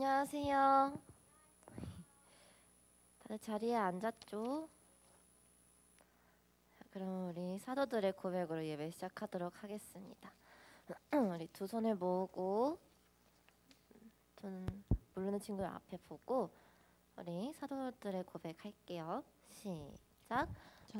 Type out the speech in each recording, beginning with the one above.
안녕하세요. 다들 자리에 앉았죠? 자, 그럼 우리 사도들의 고백으로 예배 시작하도록 하겠습니다. 우리 두 손을 모으고 모르는 친구 앞에 보고 우리 사도들의 고백할게요. 시작.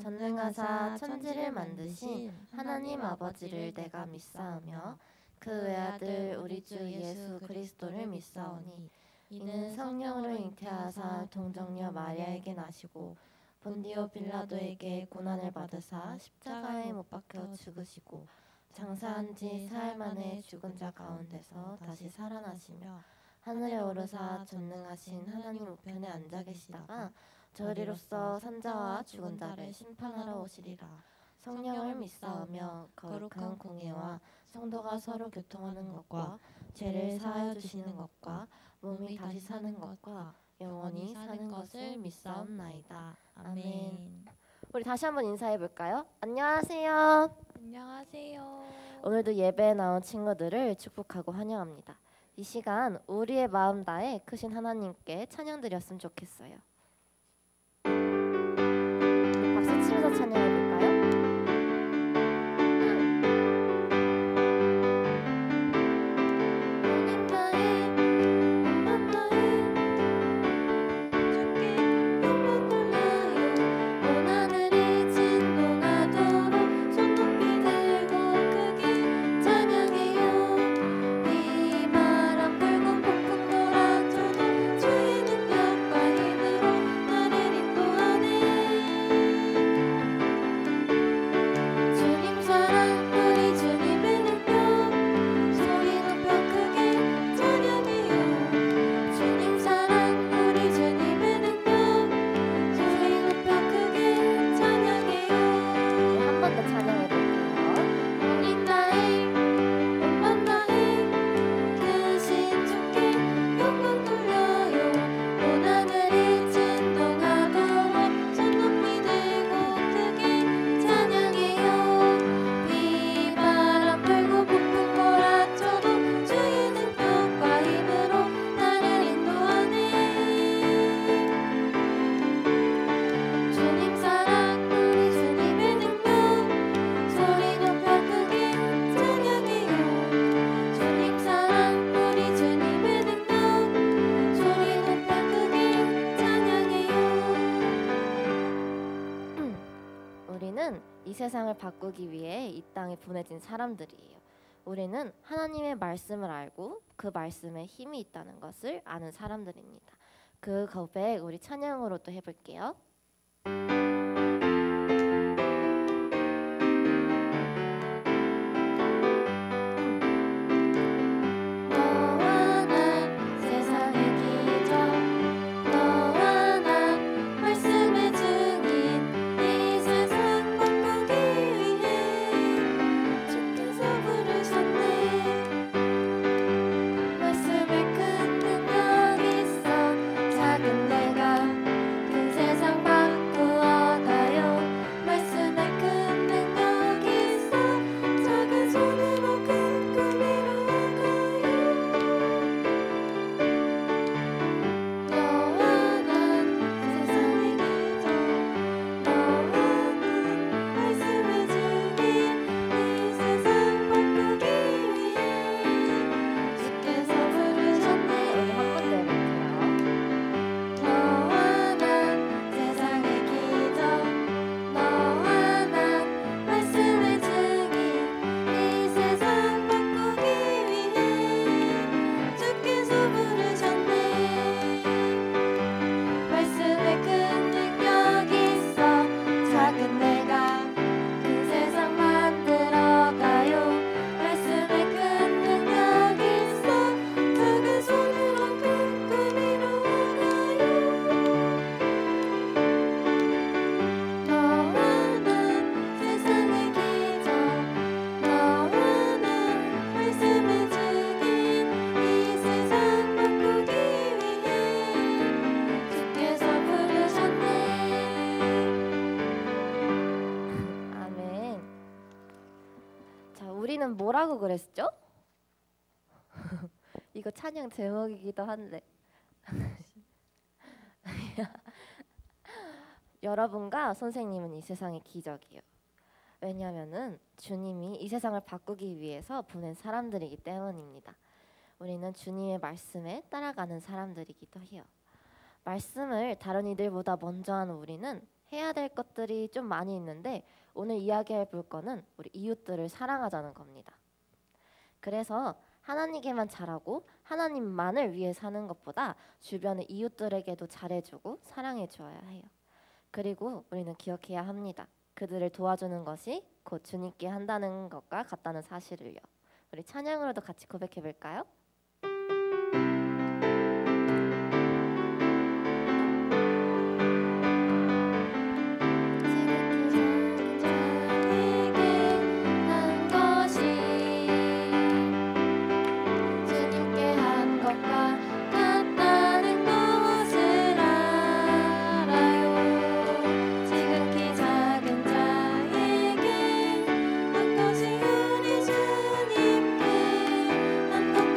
전능하사 천지를 만드신 하나님 아버지를 내가 믿사오며 그 외아들 우리 주 예수 그리스도를 믿사오니 이는 성령으로 잉태하사 동정녀 마리아에게 나시고 본디오 빌라도에게 고난을 받으사 십자가에 못 박혀 죽으시고 장사한 지 사흘 만에 죽은 자 가운데서 다시 살아나시며 하늘에 오르사 전능하신 하나님 우편에 앉아 계시다가 저리로서 산자와 죽은 자를 심판하러 오시리라. 성령을 믿사오며 거룩한 공예와 성도가 서로 교통하는 것과 죄를 사하여 주시는 것과 몸이 다시 사는 것과 영원히 사는 것을 믿사옵나이다. 아멘. 우리 다시 한번 인사해 볼까요? 안녕하세요. 안녕하세요. 오늘도 예배에 나온 친구들을 축복하고 환영합니다. 이 시간 우리의 마음 다해 크신 하나님께 찬양 드렸으면 좋겠어요. 박수 치면서 찬양해 볼까요? 이 세상을 바꾸기 위해 이 땅에 보내진 사람들이에요. 우리는 하나님의 말씀을 알고 그 말씀에 힘이 있다는 것을 아는 사람들입니다. 그 고백 우리 찬양으로 또 해볼게요. 뭐라고 그랬죠? 이거 찬양 제목이기도 한데 여러분과 선생님은 이 세상의 기적이에요. 왜냐하면은 주님이 이 세상을 바꾸기 위해서 보낸 사람들이기 때문입니다. 우리는 주님의 말씀에 따라가는 사람들이기도 해요. 말씀을 다른 이들보다 먼저 하는 우리는 해야 될 것들이 좀 많이 있는데 오늘 이야기해 볼 거는 우리 이웃들을 사랑하자는 겁니다. 그래서 하나님께만 잘하고 하나님만을 위해 사는 것보다 주변의 이웃들에게도 잘해주고 사랑해 주어야 해요. 그리고 우리는 기억해야 합니다. 그들을 도와주는 것이 곧 주님께 한다는 것과 같다는 사실을요. 우리 찬양으로도 같이 고백해 볼까요?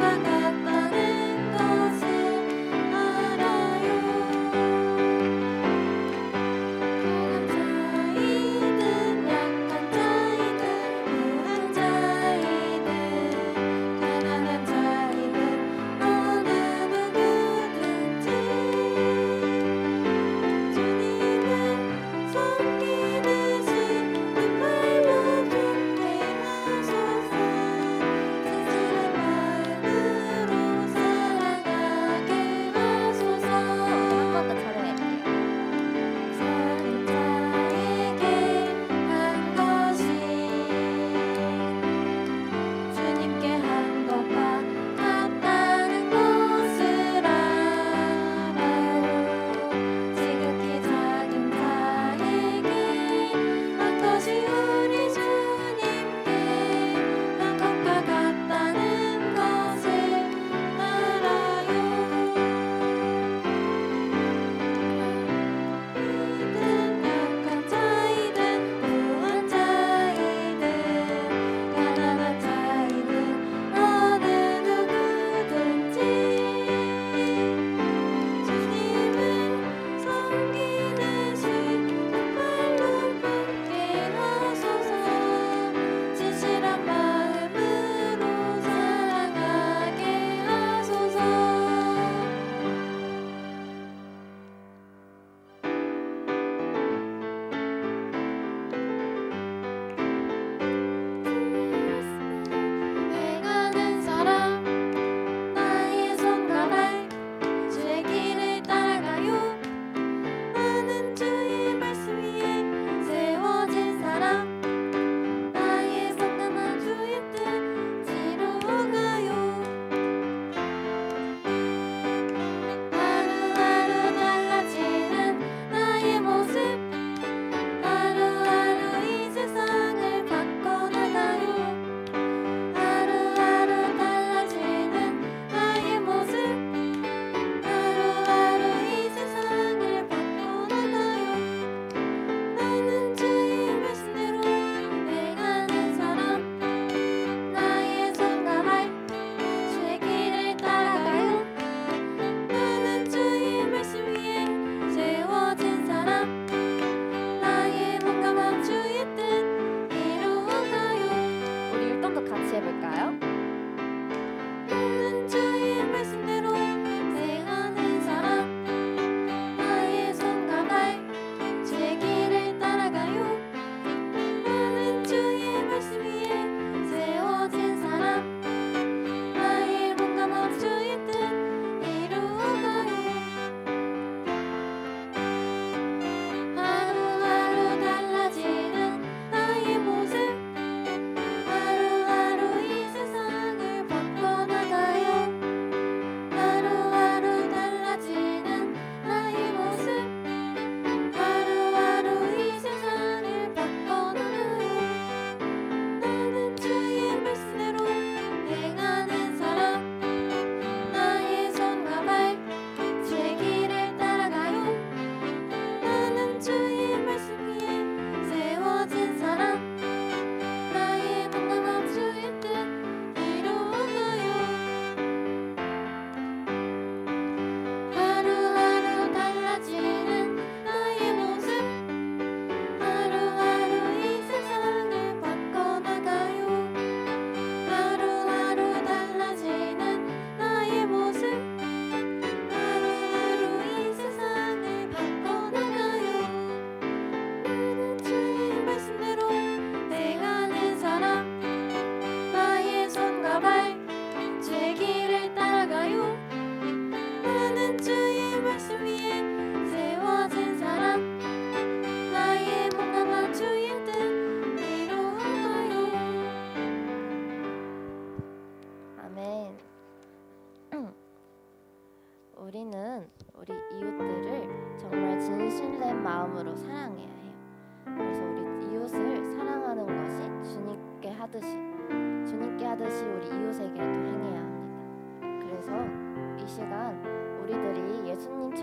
한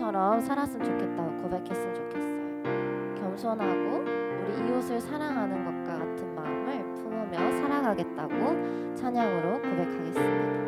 예수님처럼 살았으면 좋겠다고 고백했으면 좋겠어요. 겸손하고 우리 이웃을 사랑하는 것과 같은 마음을 품으며 살아가겠다고 찬양으로 고백하겠습니다.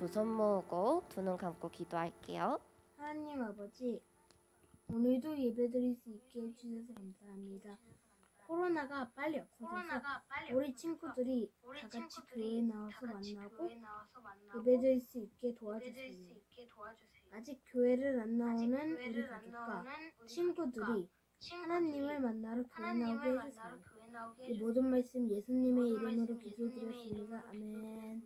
두 손 모으고 두 눈 감고 기도할게요. 하나님 아버지, 오늘도 예배드릴 수 있게 해주셔서 감사합니다. 코로나가 빨리 없어져서 우리 친구들이 다 같이 교회에 나와서 만나고 예배드릴 수 있게 도와주세요. 아직 교회를 안 나오는 우리 가족과 친구들이 하나님을 만나러 교회 나오게 해주세요. 이 모든 말씀 예수님의 이름으로 기도드렸습니다. 아멘.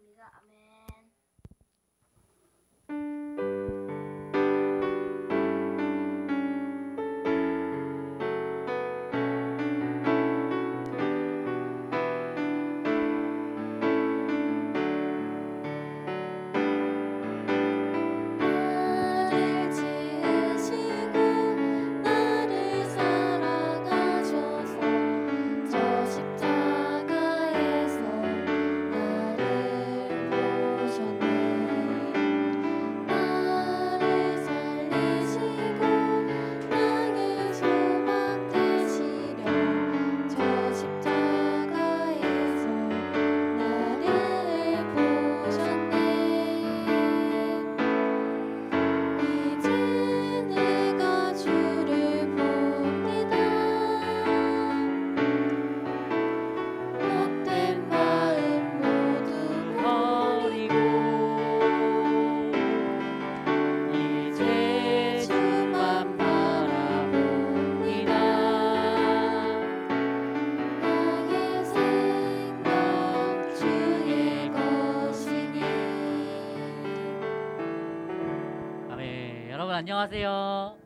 안녕하세요.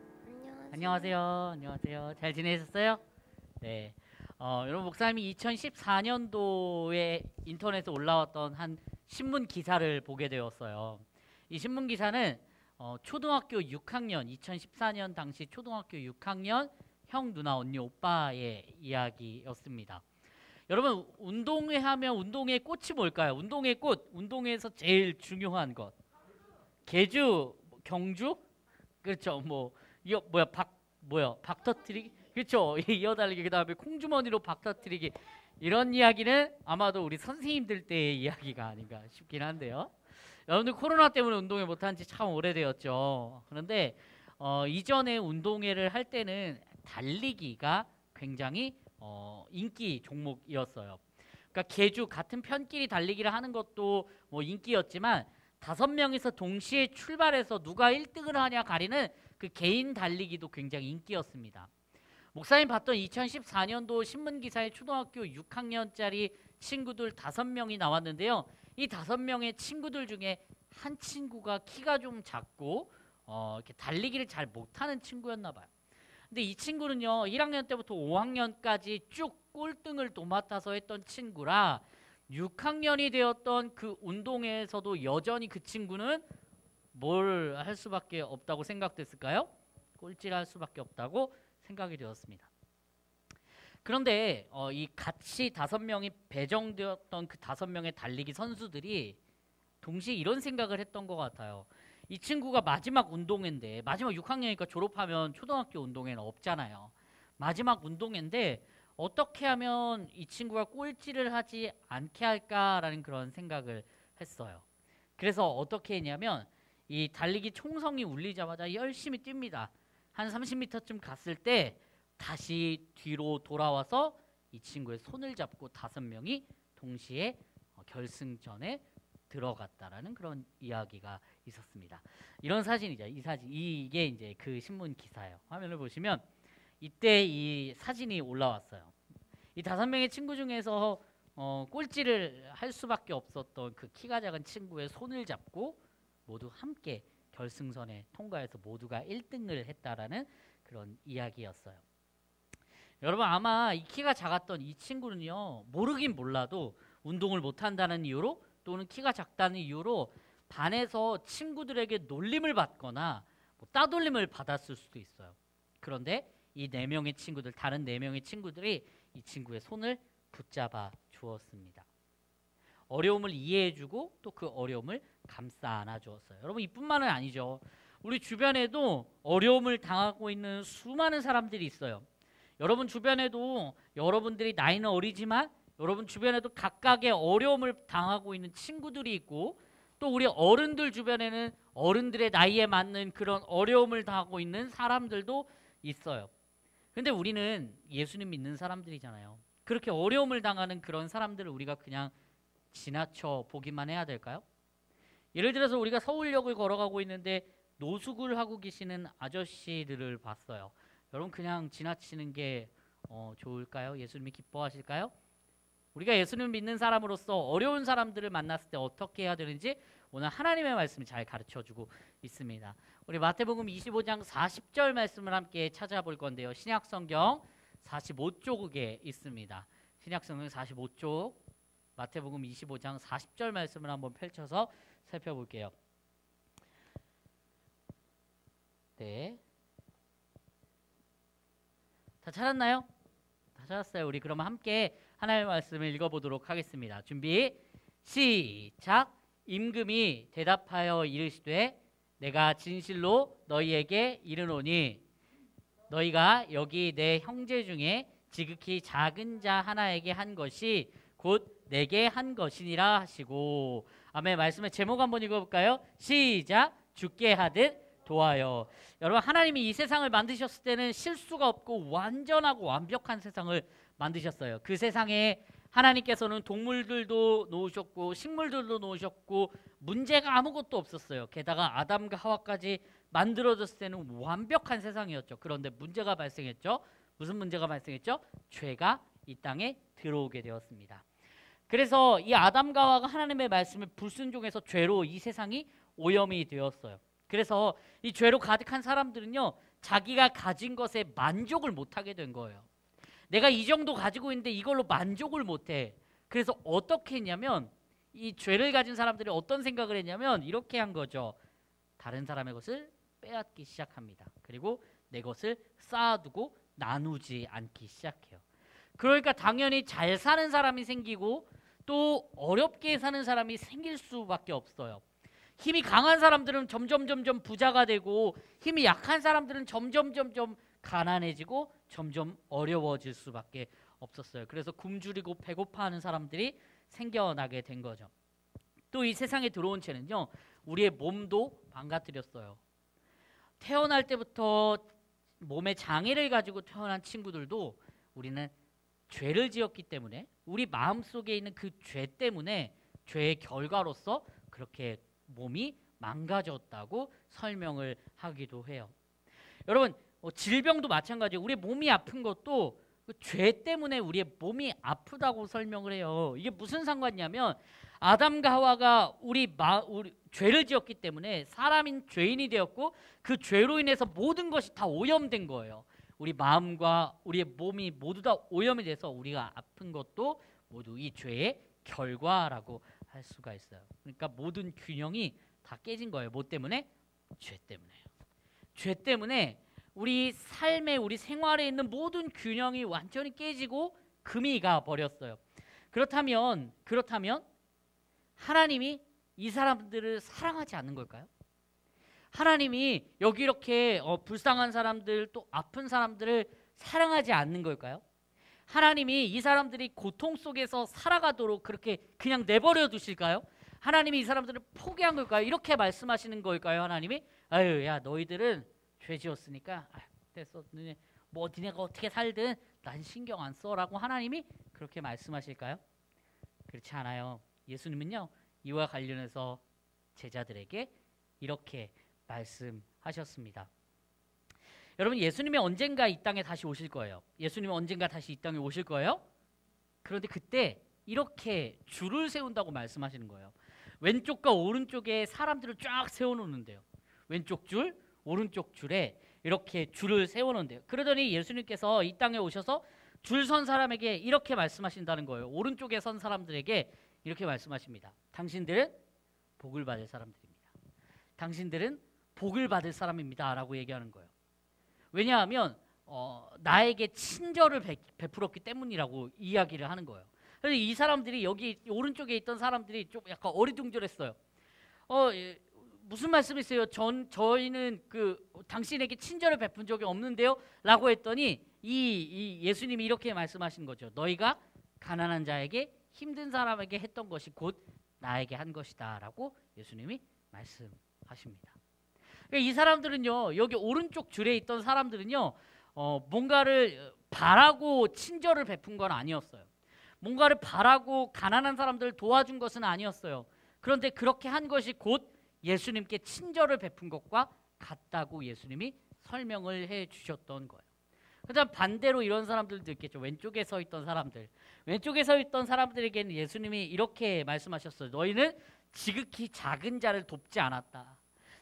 안녕하세요. 안녕하세요. 잘 지내셨어요? 네. 여러분 목사님이 2014년도에 인터넷에 올라왔던 한 신문 기사를 보게 되었어요. 이 신문 기사는 초등학교 6학년 2014년 당시 초등학교 6학년 형 누나 언니 오빠의 이야기였습니다. 여러분 운동회 하면 운동의 꽃이 뭘까요? 운동의 꽃, 운동회에서 제일 중요한 것. 계주, 경주, 그렇죠. 박 터트리기, 그렇죠. 이어달리기, 그다음에 콩주머니로 박 터트리기, 이런 이야기는 아마도 우리 선생님들 때의 이야기가 아닌가 싶긴 한데요. 여러분들 코로나 때문에 운동회 못한 지 참 오래되었죠. 그런데 이전에 운동회를 할 때는 달리기가 굉장히 인기 종목이었어요. 그러니까 계주 같은 편끼리 달리기를 하는 것도 뭐 인기였지만 5명이서 동시에 출발해서 누가 1등을 하냐 가리는 그 개인 달리기도 굉장히 인기였습니다. 목사님 봤던 2014년도 신문기사에 초등학교 6학년짜리 친구들 5명이 나왔는데요. 이 5명의 친구들 중에 한 친구가 키가 좀 작고 이렇게 달리기를 잘 못하는 친구였나 봐요. 근데 이 친구는요 1학년 때부터 5학년까지 쭉 꼴등을 도맡아서 했던 친구라 6학년이 되었던 그 운동회에서도 여전히 그 친구는 뭘 할 수밖에 없다고 생각됐을까요? 꼴찌를 할 수밖에 없다고 생각이 되었습니다. 그런데 이 같이 5명이 배정되었던 그 5명의 달리기 선수들이 동시에 이런 생각을 했던 것 같아요. 이 친구가 마지막 운동회인데, 마지막 6학년이니까 졸업하면 초등학교 운동회는 없잖아요. 마지막 운동회인데 어떻게 하면 이 친구가 꼴찌를 하지 않게 할까라는 그런 생각을 했어요. 그래서 어떻게 했냐면 이 달리기 총성이 울리자마자 열심히 뜁니다. 한 30m쯤 갔을 때 다시 뒤로 돌아와서 이 친구의 손을 잡고 5명이 동시에 결승전에 들어갔다라는 그런 이야기가 있었습니다. 이런 사진이죠. 이 사진, 이게 이제 그 신문 기사예요. 화면을 보시면 이때 이 사진이 올라왔어요. 이 5명의 친구 중에서 꼴찌를 할 수밖에 없었던 그 키가 작은 친구의 손을 잡고 모두 함께 결승선에 통과해서 모두가 1등을 했다라는 그런 이야기였어요. 여러분 아마 이 키가 작았던 이 친구는요 모르긴 몰라도 운동을 못한다는 이유로 또는 키가 작다는 이유로 반에서 친구들에게 놀림을 받거나 뭐 따돌림을 받았을 수도 있어요. 그런데 이 4명의 친구들, 다른 4명의 친구들이 이 친구의 손을 붙잡아 주었습니다. 어려움을 이해해주고 또 그 어려움을 감싸 안아주었어요. 여러분 이뿐만은 아니죠. 우리 주변에도 어려움을 당하고 있는 수많은 사람들이 있어요. 여러분 주변에도 여러분들이 나이는 어리지만 여러분 주변에도 각각의 어려움을 당하고 있는 친구들이 있고 또 우리 어른들 주변에는 어른들의 나이에 맞는 그런 어려움을 당하고 있는 사람들도 있어요. 근데 우리는 예수님 믿는 사람들이잖아요. 그렇게 어려움을 당하는 그런 사람들을 우리가 그냥 지나쳐 보기만 해야 될까요? 예를 들어서 우리가 서울역을 걸어가고 있는데 노숙을 하고 계시는 아저씨들을 봤어요. 여러분 그냥 지나치는 게 좋을까요? 예수님이 기뻐하실까요? 우리가 예수님 믿는 사람으로서 어려운 사람들을 만났을 때 어떻게 해야 되는지 오늘 하나님의 말씀이 잘 가르쳐주고 있습니다. 우리 마태복음 25장 40절 말씀을 함께 찾아볼 건데요. 신약성경 45쪽에 있습니다. 신약성경 45쪽 마태복음 25장 40절 말씀을 한번 펼쳐서 살펴볼게요. 네, 다 찾았나요? 다 찾았어요. 우리 그러면 함께 하나님의 말씀을 읽어보도록 하겠습니다. 준비 시작. 임금이 대답하여 이르시되 내가 진실로 너희에게 이르노니 너희가 여기 내 형제 중에 지극히 작은 자 하나에게 한 것이 곧 내게 한 것이니라 하시고. 아멘. 말씀의 제목 한번 읽어볼까요? 시작. 주께 하듯 도하여. 여러분 하나님이 이 세상을 만드셨을 때는 실수가 없고 완전하고 완벽한 세상을 만드셨어요. 그 세상에 하나님께서는 동물들도 놓으셨고 식물들도 놓으셨고 문제가 아무것도 없었어요. 게다가 아담과 하와까지 만들어졌을 때는 완벽한 세상이었죠. 그런데 문제가 발생했죠. 무슨 문제가 발생했죠? 죄가 이 땅에 들어오게 되었습니다. 그래서 이 아담과 하와가 하나님의 말씀을 불순종해서 죄로 이 세상이 오염이 되었어요. 그래서 이 죄로 가득한 사람들은요 자기가 가진 것에 만족을 못하게 된 거예요. 내가 이 정도 가지고 있는데 이걸로 만족을 못해. 그래서 어떻게 했냐면 이 죄를 가진 사람들이 어떤 생각을 했냐면 이렇게 한 거죠. 다른 사람의 것을 빼앗기 시작합니다. 그리고 내 것을 쌓아두고 나누지 않기 시작해요. 그러니까 당연히 잘 사는 사람이 생기고 또 어렵게 사는 사람이 생길 수밖에 없어요. 힘이 강한 사람들은 점점 부자가 되고 힘이 약한 사람들은 점점 가난해지고 점점 어려워질 수밖에 없었어요. 그래서 굶주리고 배고파하는 사람들이 생겨나게 된 거죠. 또 이 세상에 들어온 죄는요, 우리의 몸도 망가뜨렸어요. 태어날 때부터 몸에 장애를 가지고 태어난 친구들도 우리는 죄를 지었기 때문에 우리 마음속에 있는 그 죄 때문에 죄의 결과로서 그렇게 몸이 망가졌다고 설명을 하기도 해요. 여러분, 질병도 마찬가지예요. 우리 몸이 아픈 것도 그 죄 때문에 우리의 몸이 아프다고 설명을 해요. 이게 무슨 상관이냐면 아담과 하와가 우리 죄를 지었기 때문에 사람인 죄인이 되었고 그 죄로 인해서 모든 것이 다 오염된 거예요. 우리 마음과 우리의 몸이 모두 다 오염이 돼서 우리가 아픈 것도 모두 이 죄의 결과라고 할 수가 있어요. 그러니까 모든 균형이 다 깨진 거예요. 뭐 때문에? 죄 때문에요. 죄 때문에 우리 삶에 우리 생활에 있는 모든 균형이 완전히 깨지고 금이 가 버렸어요. 그렇다면 하나님이 이 사람들을 사랑하지 않는 걸까요? 하나님이 여기 이렇게 불쌍한 사람들 또 아픈 사람들을 사랑하지 않는 걸까요? 하나님이 이 사람들이 고통 속에서 살아가도록 그렇게 그냥 내버려 두실까요? 하나님이 이 사람들을 포기한 걸까요? 이렇게 말씀하시는 걸까요? 하나님이 아유 야 너희들은 죄 지었으니까 됐어 뭐 니네가 어떻게 살든 난 신경 안 써라고 하나님이 그렇게 말씀하실까요? 그렇지 않아요. 예수님은요 이와 관련해서 제자들에게 이렇게 말씀하셨습니다. 여러분 예수님이 언젠가 이 땅에 다시 오실 거예요. 예수님이 언젠가 다시 이 땅에 오실 거예요. 그런데 그때 이렇게 줄을 세운다고 말씀하시는 거예요. 왼쪽과 오른쪽에 사람들을 쫙 세워놓는데요. 왼쪽 줄, 오른쪽 줄에 이렇게 줄을 세워놓는데요. 그러더니 예수님께서 이 땅에 오셔서 줄 선 사람에게 이렇게 말씀하신다는 거예요. 오른쪽에 선 사람들에게 이렇게 말씀하십니다. 당신들은 복을 받을 사람들입니다. 당신들은 복을 받을 사람입니다 라고 얘기하는 거예요. 왜냐하면 나에게 친절을 베풀었기 때문이라고 이야기를 하는 거예요. 그래서 이 사람들이 여기 오른쪽에 있던 사람들이 좀 약간 어리둥절했어요. 무슨 말씀이세요? 저희는 당신에게 친절을 베푼 적이 없는데요 라고 했더니 이 예수님이 이렇게 말씀하신 거죠. 너희가 가난한 자에게 힘든 사람에게 했던 것이 곧 나에게 한 것이다 라고 예수님이 말씀하십니다. 그러니까 이 사람들은요 여기 오른쪽 줄에 있던 사람들은요 뭔가를 바라고 친절을 베푼 건 아니었어요. 뭔가를 바라고 가난한 사람들을 도와준 것은 아니었어요. 그런데 그렇게 한 것이 곧 예수님께 친절을 베푼 것과 같다고 예수님이 설명을 해 주셨던 거예요. 그다음 반대로 이런 사람들도 있겠죠. 왼쪽에 서 있던 사람들. 왼쪽에 서 있던 사람들에게는 예수님이 이렇게 말씀하셨어요. 너희는 지극히 작은 자를 돕지 않았다.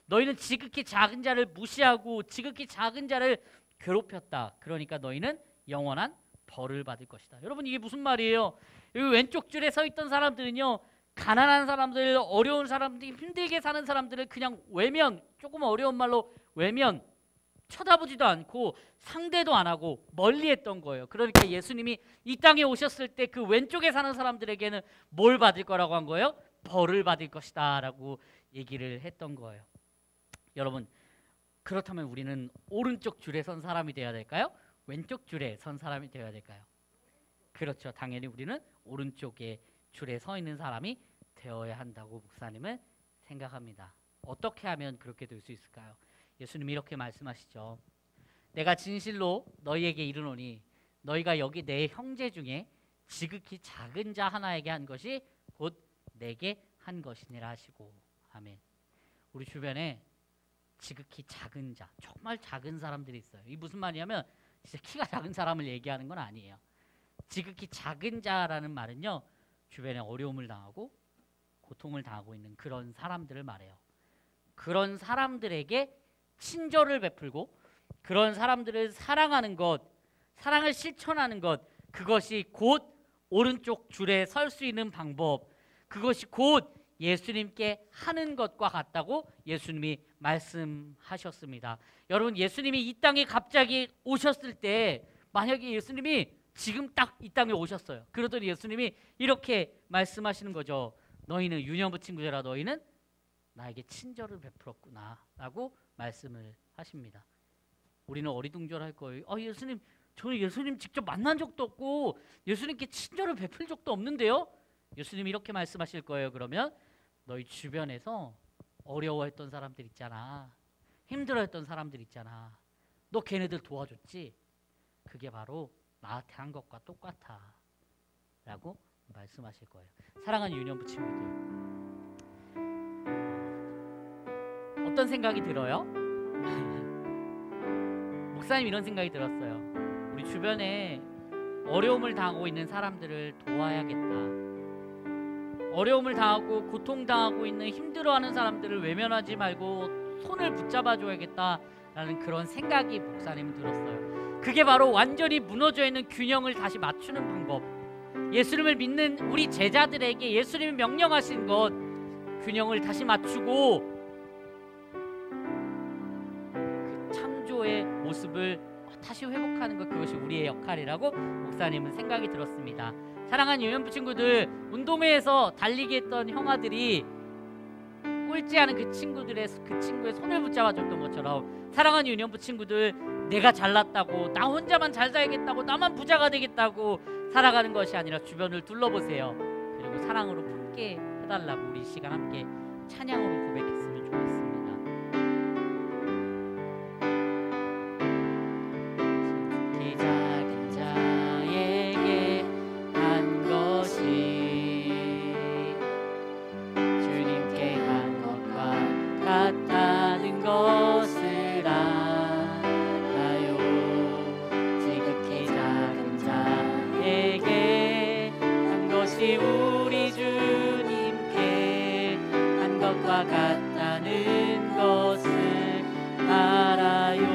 너희는 지극히 작은 자를 무시하고 지극히 작은 자를 괴롭혔다. 그러니까 너희는 영원한 벌을 받을 것이다. 여러분 이게 무슨 말이에요? 여기 왼쪽 줄에 서 있던 사람들은요. 가난한 사람들, 어려운 사람들, 힘들게 사는 사람들을 그냥 외면, 조금 어려운 말로 외면, 쳐다보지도 않고 상대도 안 하고 멀리했던 거예요. 그러니까 예수님이 이 땅에 오셨을 때 그 왼쪽에 사는 사람들에게는 뭘 받을 거라고 한 거예요? 벌을 받을 것이다 라고 얘기를 했던 거예요. 여러분 그렇다면 우리는 오른쪽 줄에 선 사람이 되어야 될까요? 왼쪽 줄에 선 사람이 되어야 될까요? 그렇죠. 당연히 우리는 오른쪽에 줄에 서 있는 사람이 되어야 한다고 목사님은 생각합니다. 어떻게 하면 그렇게 될 수 있을까요? 예수님이 이렇게 말씀하시죠. 내가 진실로 너희에게 이르노니 너희가 여기 내 형제 중에 지극히 작은 자 하나에게 한 것이 곧 내게 한 것이니라 하시고 아멘. 우리 주변에 지극히 작은 자, 정말 작은 사람들이 있어요. 이 무슨 말이냐면 진짜 키가 작은 사람을 얘기하는 건 아니에요. 지극히 작은 자라는 말은요. 주변에 어려움을 당하고 고통을 당하고 있는 그런 사람들을 말해요. 그런 사람들에게 친절을 베풀고 그런 사람들을 사랑하는 것, 사랑을 실천하는 것, 그것이 곧 오른쪽 줄에 설 수 있는 방법, 그것이 곧 예수님께 하는 것과 같다고 예수님이 말씀하셨습니다. 여러분, 예수님이 이 땅에 갑자기 오셨을 때, 만약에 예수님이 지금 딱 이 땅에 오셨어요. 그러더니 예수님이 이렇게 말씀하시는 거죠. 너희는 유년부 친구들아, 너희는 나에게 친절을 베풀었구나 라고 말씀을 하십니다. 우리는 어리둥절할 거예요. 예수님, 저는 예수님 직접 만난 적도 없고 예수님께 친절을 베풀 적도 없는데요. 예수님이 이렇게 말씀하실 거예요. 그러면 너희 주변에서 어려워했던 사람들 있잖아, 힘들어했던 사람들 있잖아, 너 걔네들 도와줬지? 그게 바로 나한테 한 것과 똑같아 라고 말씀하실 거예요. 사랑하는 유년부 친구들, 어떤 생각이 들어요? 목사님 이런 생각이 들었어요. 우리 주변에 어려움을 당하고 있는 사람들을 도와야겠다. 어려움을 당하고 고통당하고 있는, 힘들어하는 사람들을 외면하지 말고 손을 붙잡아줘야겠다라는 그런 생각이 목사님은 들었어요. 그게 바로 완전히 무너져 있는 균형을 다시 맞추는 방법, 예수님을 믿는 우리 제자들에게 예수님이 명령하신 것, 균형을 다시 맞추고 그 창조의 모습을 다시 회복하는 것, 그것이 우리의 역할이라고 목사님은 생각이 들었습니다. 사랑하는 유년부 친구들, 운동회에서 달리기 했던 형아들이 꼴찌하는 그 친구의 손을 붙잡아줬던 것처럼, 사랑하는 유년부 친구들, 내가 잘났다고, 나 혼자만 잘 살겠다고, 나만 부자가 되겠다고 살아가는 것이 아니라 주변을 둘러보세요. 그리고 사랑으로 품게 해달라고 우리 이 시간 함께 찬양으로 고백했으면 좋겠습니다. 이 작은 자에게 한 것이 주님께 한 것과 같다는 것을 알아요. 지극히 작은 자에게 한 것이 우리 주님께 한 것과 같다는 것을 알아요.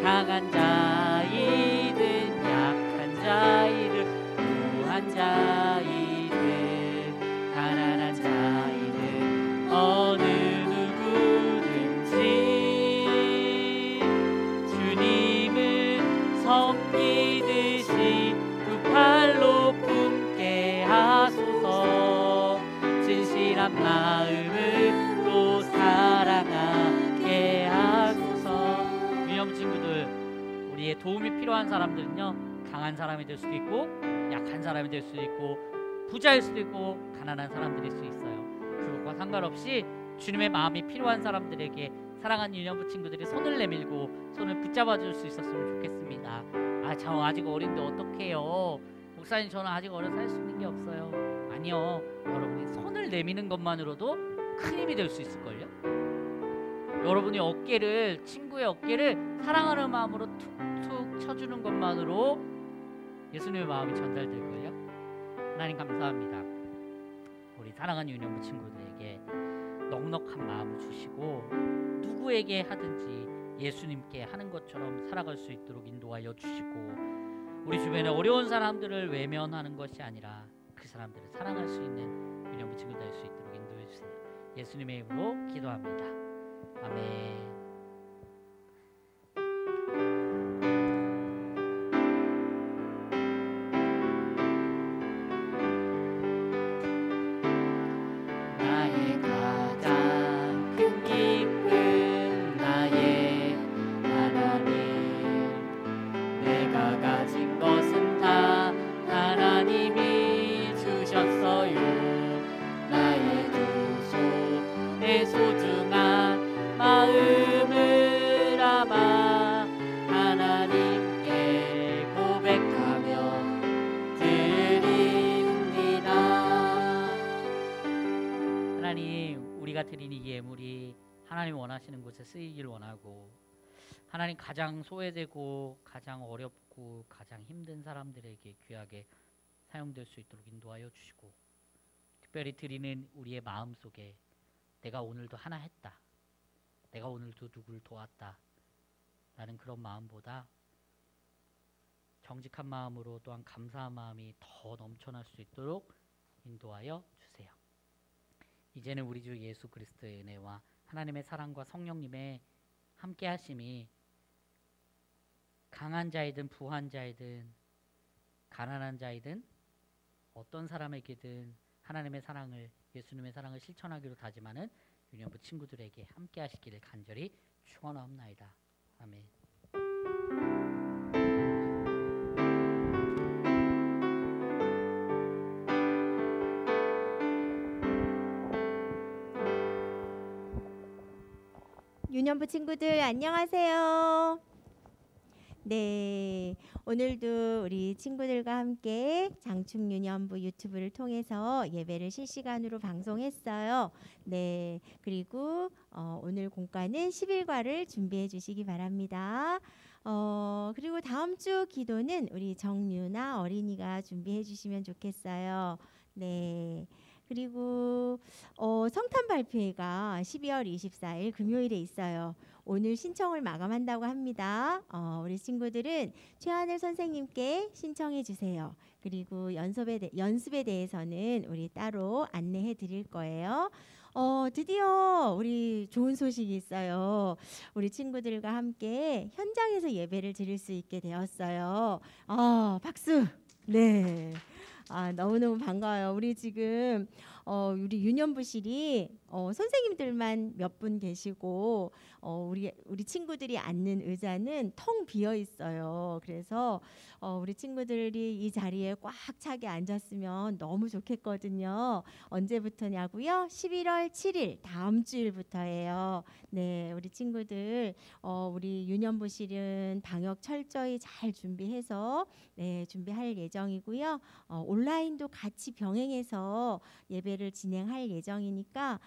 강한 자이든 약한 자이든 부한 자이든 가난한 자이든 어느 누구든지 주님을 섬기듯이 두 팔로 품게 하소서. 진실한 마음으로 사랑하게 하소서. 유년 친구들, 우리의 도움이 필요한 사람들은요, 강한 사람이 될 수도 있고 약한 사람이 될 수도 있고 부자일 수도 있고 가난한 사람들일 수 있어요. 그것과 상관없이 주님의 마음이 필요한 사람들에게 사랑하는 유년부 친구들이 손을 내밀고 손을 붙잡아 줄 수 있었으면 좋겠습니다. 저 아직 어린데 어떡해요, 목사님 저는 아직 어려서 할 수 있는 게 없어요. 아니요, 여러분이 손을 내미는 것만으로도 큰 힘이 될 수 있을걸요. 여러분이 친구의 어깨를 사랑하는 마음으로 툭툭 쳐주는 것만으로 예수님의 마음이 전달될걸요. 하나님 감사합니다. 우리 사랑하는 유년부 친구들에게 넉넉한 마음을 주시고 누구에게 하든지 예수님께 하는 것처럼 살아갈 수 있도록 인도하여 주시고, 우리 주변에 어려운 사람들을 외면하는 것이 아니라 그 사람들을 사랑할 수 있는 유년부 친구들 될 수 있도록 인도해 주세요. 예수님의 이름으로 기도합니다. 아멘. 나의 가장 큰 기쁨, 나의 하나님, 내가 가진 것은 다 하나님이 주셨어요. 나의 두 손에 소중한 마음을 아마 하나님께 고백하며 드립니다. 하나님, 우리가 드린 이 예물이 하나님 원하시는 곳에 쓰이길 원하고, 하나님 가장 소외되고 가장 어렵고 가장 힘든 사람들에게 귀하게 사용될 수 있도록 인도하여 주시고, 특별히 드리는 우리의 마음 속에 내가 오늘도 하나 했다, 내가 오늘도 누구를 도왔다 라는 그런 마음보다 정직한 마음으로 또한 감사한 마음이 더 넘쳐날 수 있도록 인도하여 주세요. 이제는 우리 주 예수 그리스도의 은혜와 하나님의 사랑과 성령님의 함께 하심이 강한 자이든 부한 자이든 가난한 자이든 어떤 사람에게든 하나님의 사랑을, 예수님의 사랑을 실천하기로 다짐하는 유년부 친구들에게 함께 하시기를 간절히 축원하옵나이다. 아멘. 유년부 친구들 안녕하세요. 네, 오늘도 우리 친구들과 함께 장충유년부 유튜브를 통해서 예배를 실시간으로 방송했어요. 네, 그리고 오늘 공과는 11과를 준비해 주시기 바랍니다. 그리고 다음 주 기도는 우리 정유나 어린이가 준비해 주시면 좋겠어요. 네. 그리고 성탄 발표회가 12월 24일 금요일에 있어요. 오늘 신청을 마감한다고 합니다. 우리 친구들은 최하늘 선생님께 신청해 주세요. 그리고 연습에 대해서는 우리 따로 안내해 드릴 거예요. 드디어 우리 좋은 소식이 있어요. 우리 친구들과 함께 현장에서 예배를 드릴 수 있게 되었어요. 박수! 네. 너무너무 반가워요. 우리 지금 우리 유년부실이 선생님들만 몇 분 계시고 우리 친구들이 앉는 의자는 텅 비어 있어요. 그래서 우리 친구들이 이 자리에 꽉 차게 앉았으면 너무 좋겠거든요. 언제부터냐고요? 11월 7일 다음 주일부터예요. 네, 우리 친구들 우리 유년부실은 방역 철저히 잘 준비해서 준비할 예정이고요. 온라인도 같이 병행해서 예배를 진행할 예정이니까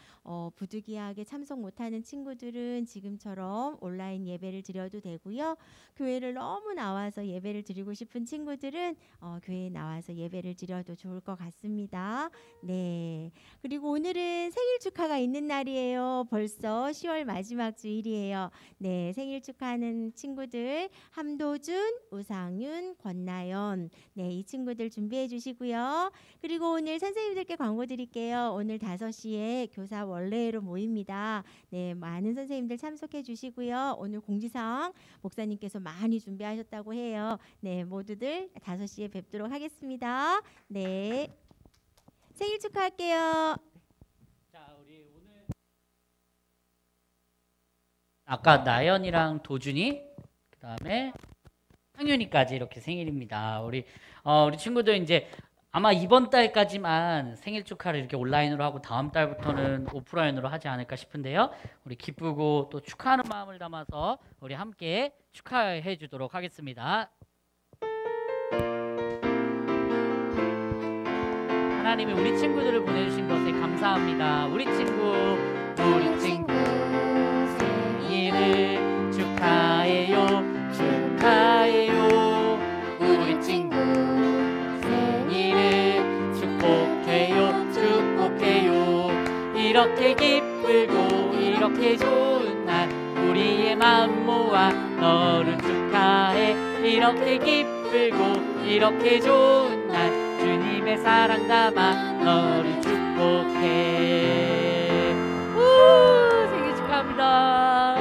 부득이하게 참석 못하는 친구들은 지금처럼 온라인 예배를 드려도 되고요. 교회를 너무 나와서 예배를 드리고 싶은 친구들은 교회에 나와서 예배를 드려도 좋을 것 같습니다. 네. 그리고 오늘은 생일 축하가 있는 날이에요. 벌써 10월 마지막 주일이에요. 네, 생일 축하하는 친구들 함도준, 우상윤, 권나연. 네, 이 친구들 준비해 주시고요. 그리고 오늘 선생님들께 광고 드릴게요. 오늘 5시에 교사 원래로 모입니다. 네, 많은 선생님들 참석해 주시고요. 오늘 공지사항 목사님께서 많이 준비하셨다고 해요. 네, 모두들 5시에 뵙도록 하겠습니다. 네, 생일 축하할게요. 자, 우리 오늘 아까 나연이랑 도준이, 그다음에 상윤이까지 이렇게 생일입니다. 우리 친구들 이제 아마 이번 달까지만 생일 축하를 이렇게 온라인으로 하고 다음 달부터는 오프라인으로 하지 않을까 싶은데요. 우리 기쁘고 또 축하하는 마음을 담아서 우리 함께 축하해 주도록 하겠습니다. 하나님이 우리 친구들을 보내주신 것에 감사합니다. 우리 친구 생일을 축하해요. 축하해요. 우리 친구 생일을 축복해요. 축복해요. 이렇게 기쁘고 이렇게 좋은 날 우리의 마음 모아 너를 축하해. 이렇게 기쁘고 이렇게 좋은 날 주님의 사랑 담아 너를 축복해. 생일 축하합니다.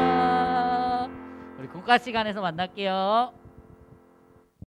우리 국가 시간에서 만날게요.